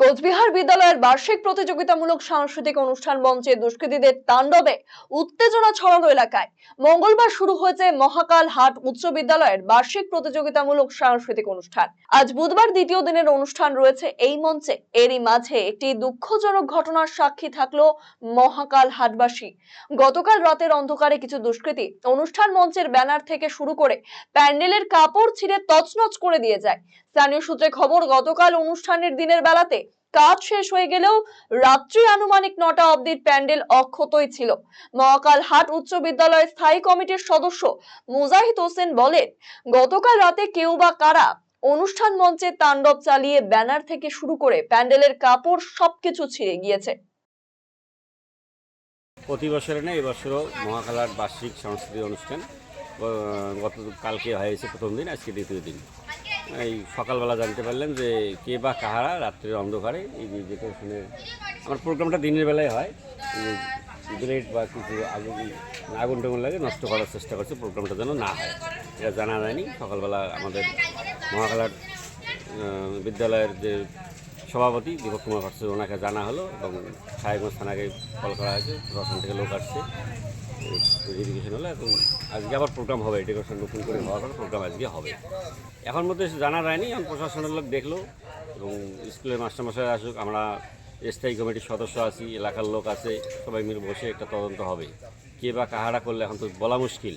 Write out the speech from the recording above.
কোচবিহার বিদ্যালয়ের বার্ষিক প্রতিযোগিতামূলক সাংস্কৃতিক অনুষ্ঠান মঞ্চে দুষ্কৃতীদের তাণ্ডবে উত্তেজনা ছড়ানো এলাকায় মঙ্গলবার শুরু হয়েছে মহাকাল হাট উচ্চ বিদ্যালয়ের বার্ষিক প্রতিযোগিতামূলক সাংস্কৃতিক অনুষ্ঠান। আজ বুধবার দ্বিতীয় দিনের অনুষ্ঠান রয়েছে এই মঞ্চে। এরই মাঝে একটি দুঃখজনক ঘটনার সাক্ষী থাকলো মহাকাল হাটবাসী। গতকাল রাতের অন্ধকারে কিছু দুষ্কৃতী অনুষ্ঠান মঞ্চের ব্যানার থেকে শুরু করে প্যান্ডেলের কাপড় ছিঁড়ে তছনছ করে দিয়ে যায়। স্থানীয় সূত্রে খবর, গতকাল অনুষ্ঠানের দিনের বেলাতে কাজ শেষ হয়ে গেলেও রাত্রি আনুমানিক 9টা অবধি প্যান্ডেল অক্ষতই ছিল। মহাকাল হাট উচ্চ বিদ্যালয়ের স্থায়ী কমিটির সদস্য মুজাহিদ হোসেন বলেন, গতকাল রাতে কেউ বা কারা অনুষ্ঠান মঞ্চে তাণ্ডব চালিয়ে ব্যানার থেকে শুরু করে প্যান্ডেলের কাপড় সবকিছু ছিঁড়ে গিয়েছে। প্রতি বছরে না, এবছরও মহাকালার বার্ষিক সাংস্কৃতিক অনুষ্ঠান গতকালকে হয়েছে প্রথম দিন, আজকে দ্বিতীয় দিন। এই সকালবেলা জানতে পারলাম যে কে বা কাহারা রাত্রের অন্ধকারে এই যে ডেকোরেশনের, আমার প্রোগ্রামটা দিনের বেলায় হয়, গ্রেড বা কিছু আগুন টাগুন লাগে নষ্ট করার চেষ্টা করছে, প্রোগ্রামটা যেন না হয় এটা জানা যায়নি। সকালবেলা আমাদের মহাকালার বিদ্যালয়ের যে সভাপতি দীপক কুমার ভট্টাচার্য, ওনাকে জানা হলো এবং সাহেবগঞ্জ থানাকে কল করা হয়েছে, প্রশাসন থেকে লোক আসছে, ভেরিফিকেশন হলো। এখন আজকে আবার প্রোগ্রাম হবে, ডেকোরেশন নতুন করে হওয়ার পর প্রোগ্রাম আজকে হবে। এখন মধ্যে জানা যায়নি, এখন প্রশাসনের লোক দেখলো এবং স্কুলের মাস্টারমশাই আসুক, আমরা স্থায়ী কমিটির সদস্য আছি, এলাকার লোক আছে, সবাই মিলে বসে একটা তদন্ত হবে। কে বা কাহারা করলে এখন তো বলা মুশকিল।